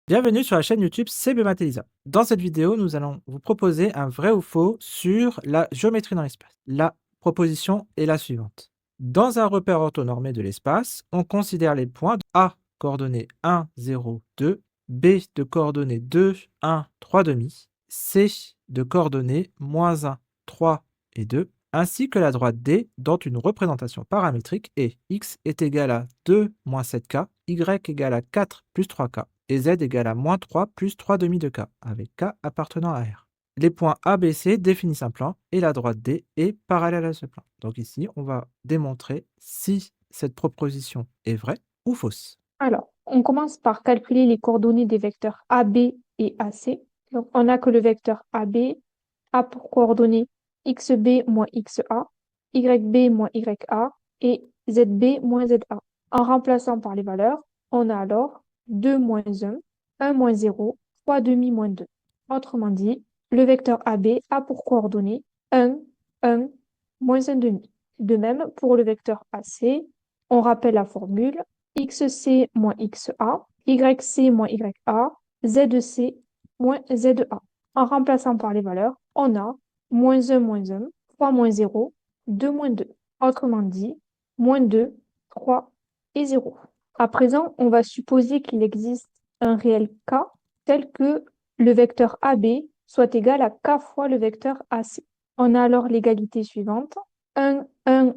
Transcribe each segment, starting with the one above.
Bienvenue sur la chaîne YouTube CB Math Elisa. Dans cette vidéo, nous allons vous proposer un vrai ou faux sur la géométrie dans l'espace. La proposition est la suivante. Dans un repère orthonormé de l'espace, on considère les points A coordonnées 1, 0, 2, B de coordonnées 2, 1, 3 demi, C de coordonnées -1, 3 et 2, ainsi que la droite D dont une représentation paramétrique est x est égal à 2 moins 7k, y égale à 4 plus 3k et z égale à -3 plus 3 demi de k, avec k appartenant à R. Les points A, B, C définissent un plan et la droite D est parallèle à ce plan. Donc ici, on va démontrer si cette proposition est vraie ou fausse. Alors, on commence par calculer les coordonnées des vecteurs AB et AC. Donc, on a que le vecteur AB a pour coordonnées xb moins xa, yb moins ya et zb moins za. En remplaçant par les valeurs, on a alors 2 moins 1 moins 0, 3 demi moins 2. Autrement dit, le vecteur AB a pour coordonnées 1 moins 1 demi. De même, pour le vecteur AC, on rappelle la formule xc moins xa, yc moins ya, zc moins za. En remplaçant par les valeurs, on a moins 1, 3 moins 0, 2 moins 2. Autrement dit, -2, 3 et 0. À présent, on va supposer qu'il existe un réel k tel que le vecteur AB soit égal à k fois le vecteur AC. On a alors l'égalité suivante, 1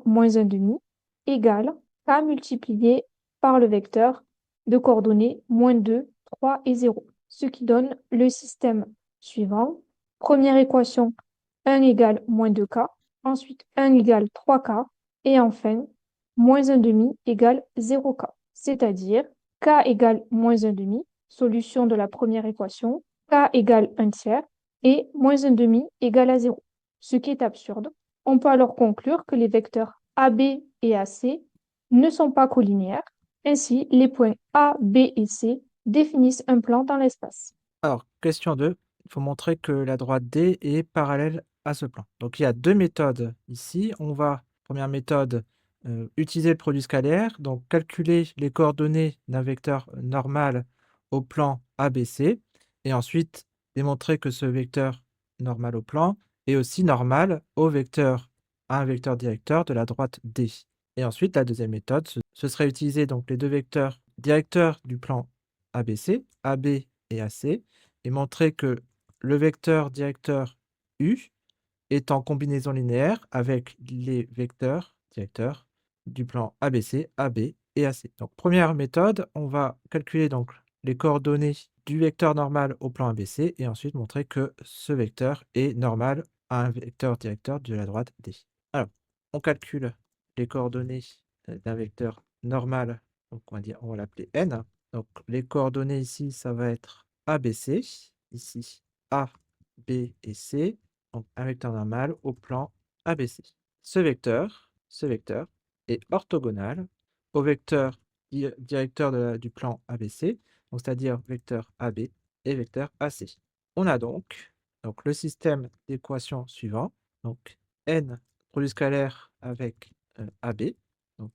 moins 1 demi égale k multiplié par le vecteur de coordonnées -2, 3 et 0, ce qui donne le système suivant. Première équation, 1 égale -2k, ensuite 1 égale 3k, et enfin, -1 demi égale 0k, c'est-à-dire k égale -1 demi, solution de la première équation, k égale 1 tiers, et -1 demi égale à 0, ce qui est absurde. On peut alors conclure que les vecteurs AB et AC ne sont pas collinéaires. Ainsi, les points A, B et C définissent un plan dans l'espace. Alors, question 2, il faut montrer que la droite D est parallèle à ce plan. Donc il y a deux méthodes ici. On va, première méthode, utiliser le produit scalaire, donc calculer les coordonnées d'un vecteur normal au plan ABC, et ensuite démontrer que ce vecteur normal au plan est aussi normal au vecteur, à un vecteur directeur de la droite D. Et ensuite, la deuxième méthode, ce serait utiliser donc les deux vecteurs directeurs du plan ABC, AB et AC, et montrer que le vecteur directeur U est en combinaison linéaire avec les vecteurs directeurs du plan ABC, AB et AC. Donc, première méthode, on va calculer donc les coordonnées du vecteur normal au plan ABC et ensuite montrer que ce vecteur est normal à un vecteur directeur de la droite D. Alors, on calcule les coordonnées d'un vecteur normal, donc on va l'appeler N. Donc, les coordonnées ici, ça va être ABC, ici A, B et C, donc un vecteur normal au plan ABC. Ce vecteur est orthogonal au vecteur directeur du plan ABC, c'est-à-dire vecteur AB et vecteur AC. On a donc le système d'équations suivant, donc n produit scalaire avec AB, donc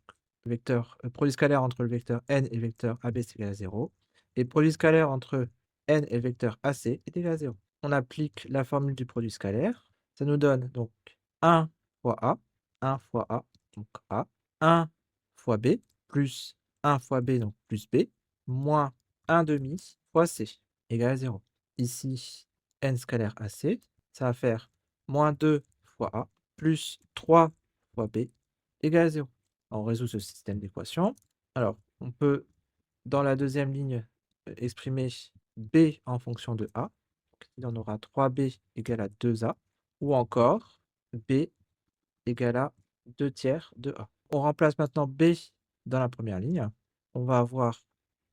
produit scalaire entre le vecteur n et le vecteur AB c'est égal à 0, et produit scalaire entre n et le vecteur AC est égal à 0. On applique la formule du produit scalaire, ça nous donne donc 1 fois A, donc A, 1 fois B, plus 1 fois B, donc plus B, moins 1 demi fois C, égal à 0. Ici, n scalaire AC, ça va faire -2 fois A, plus 3 fois B, égal à 0. On résout ce système d'équations. Alors, on peut, dans la deuxième ligne, exprimer B en fonction de A. Il en aura 3B égale à 2A, ou encore B égale à 2 tiers de A. On remplace maintenant B dans la première ligne. On va avoir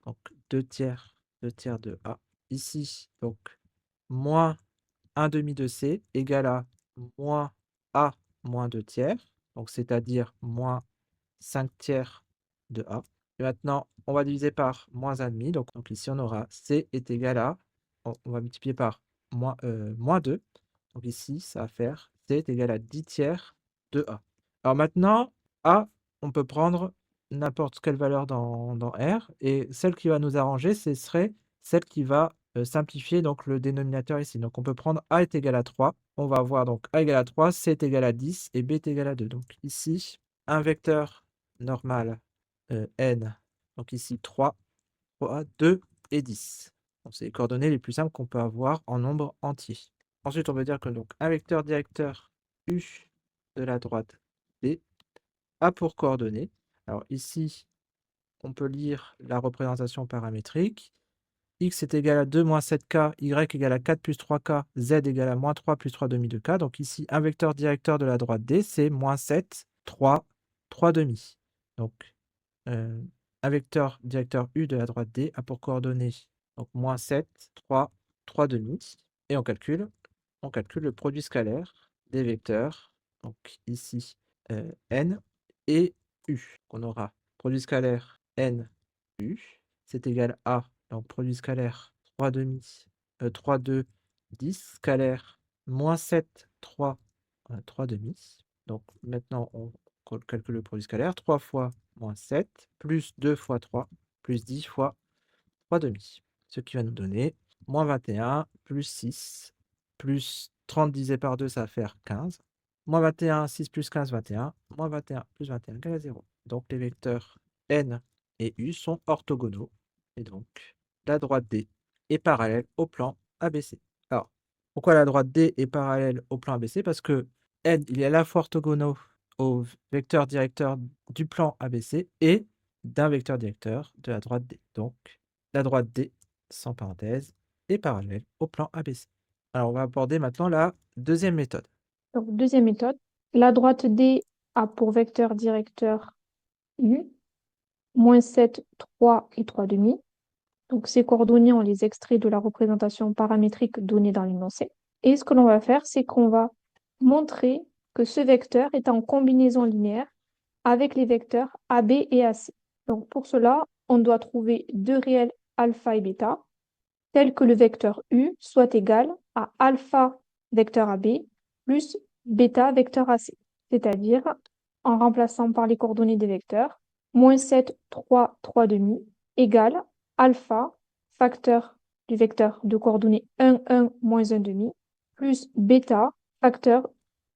donc 2 tiers de A. Ici, donc, moins 1 demi de C égale à moins A moins 2 tiers, donc c'est-à-dire moins 5 tiers de A. Et maintenant, on va diviser par moins 1 demi, donc ici on aura C est égal à, on va multiplier par moins 2, donc ici ça va faire C est égal à 10 tiers de A. Alors maintenant, A, on peut prendre n'importe quelle valeur dans R, et celle qui va nous arranger, ce serait celle qui va simplifier donc le dénominateur ici. Donc on peut prendre A est égal à 3. On va avoir donc A égale à 3, C est égal à 10 et B est égal à 2. Donc ici, un vecteur normal n, donc ici 3, 2 et 10. C'est les coordonnées les plus simples qu'on peut avoir en nombre entier. Ensuite, on veut dire que donc un vecteur directeur U de la droite D a pour coordonnées. Alors ici, on peut lire la représentation paramétrique. X est égal à 2 moins 7K, Y égale à 4 plus 3K, Z égale à moins 3 plus 3 demi de K. Donc ici, un vecteur directeur de la droite D, c'est moins 7, 3, 3 demi. Donc, un vecteur directeur U de la droite D a pour coordonnées donc moins 7, 3, 3 demi. Et on calcule le produit scalaire des vecteurs, donc ici n et u. On aura produit scalaire n u, c'est égal à, donc produit scalaire 3 demi, 3, 2, 10, scalaire moins 7, 3, 3 demi. Donc maintenant, on calcule le produit scalaire, 3 fois moins 7, plus 2 fois 3, plus 10 fois 3 demi. Ce qui va nous donner moins 21, plus 6, plus 30 divisé par 2, ça va faire 15. Moins 21, 6 plus 15, 21. Moins 21 plus 21 égale à 0. Donc les vecteurs n et u sont orthogonaux. Et donc la droite D est parallèle au plan ABC. Alors, pourquoi la droite D est parallèle au plan ABC? Parce que n, il est à la fois orthogonaux au vecteur directeur du plan ABC et d'un vecteur directeur de la droite D. Donc, la droite D, sans parenthèse, est parallèle au plan ABC. Alors, on va aborder maintenant la deuxième méthode. Donc, deuxième méthode, la droite D a pour vecteur directeur U, moins 7, 3 et 3 demi. Donc, ces coordonnées, on les extrait de la représentation paramétrique donnée dans l'énoncé. Et ce que l'on va faire, c'est qu'on va montrer que ce vecteur est en combinaison linéaire avec les vecteurs AB et AC. Donc, pour cela, on doit trouver deux réels alpha et bêta, tels que le vecteur U soit égal à alpha vecteur AB plus bêta vecteur AC. C'est-à-dire, en remplaçant par les coordonnées des vecteurs, moins 7, 3, 3 demi égale alpha, facteur du vecteur de coordonnées 1, 1, moins 1 demi, plus bêta, facteur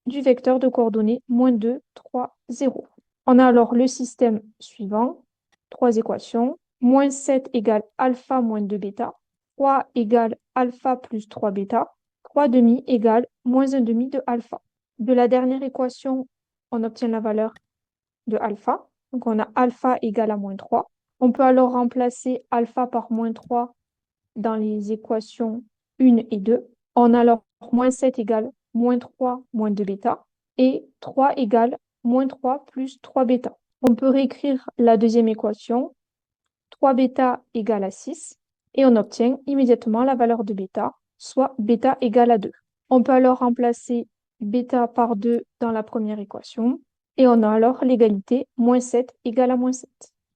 du vecteur de coordonnées moins 2, 3, 0. On a alors le système suivant, trois équations, moins 7 égale alpha moins 2 bêta, 3 égale alpha plus 3 bêta, 3 demi égale moins 1 demi de alpha. De la dernière équation, on obtient la valeur de alpha. Donc, on a alpha égale à moins 3. On peut alors remplacer alpha par moins 3 dans les équations 1 et 2. On a alors moins 7 égale moins 3 moins 2 bêta et 3 égale moins 3 plus 3 bêta. On peut réécrire la deuxième équation, 3 bêta égale à 6, et on obtient immédiatement la valeur de bêta, soit bêta égale à 2. On peut alors remplacer bêta par 2 dans la première équation, et on a alors l'égalité moins 7 égale à moins 7.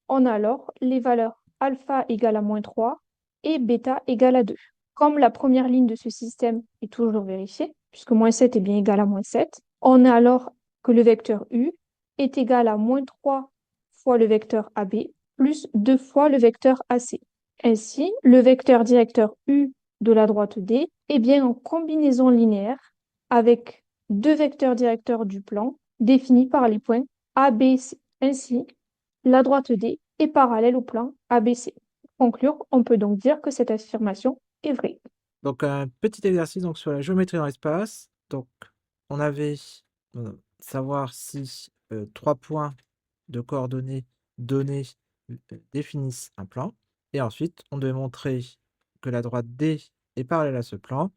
On a alors les valeurs alpha égale à moins 3 et bêta égale à 2. Comme la première ligne de ce système est toujours vérifiée, puisque moins 7 est bien égal à moins 7, on a alors que le vecteur U est égal à moins 3 fois le vecteur AB plus 2 fois le vecteur AC. Ainsi, le vecteur directeur U de la droite D est bien en combinaison linéaire avec deux vecteurs directeurs du plan définis par les points A, B, C. Ainsi, la droite D est parallèle au plan ABC. Pour conclure, on peut donc dire que cette affirmation est vraie. Donc, un petit exercice donc, sur la géométrie dans l'espace. Donc, on avait savoir si 3 points de coordonnées donnés définissent un plan. Et ensuite, on devait montrer que la droite D est parallèle à ce plan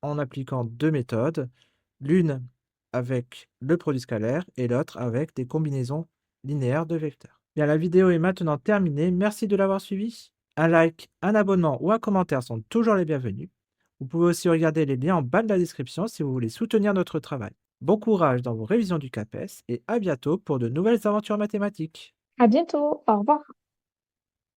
en appliquant deux méthodes, l'une avec le produit scalaire et l'autre avec des combinaisons linéaires de vecteurs. Bien, la vidéo est maintenant terminée. Merci de l'avoir suivi. Un like, un abonnement ou un commentaire sont toujours les bienvenus. Vous pouvez aussi regarder les liens en bas de la description si vous voulez soutenir notre travail. Bon courage dans vos révisions du CAPES et à bientôt pour de nouvelles aventures mathématiques. À bientôt, au revoir.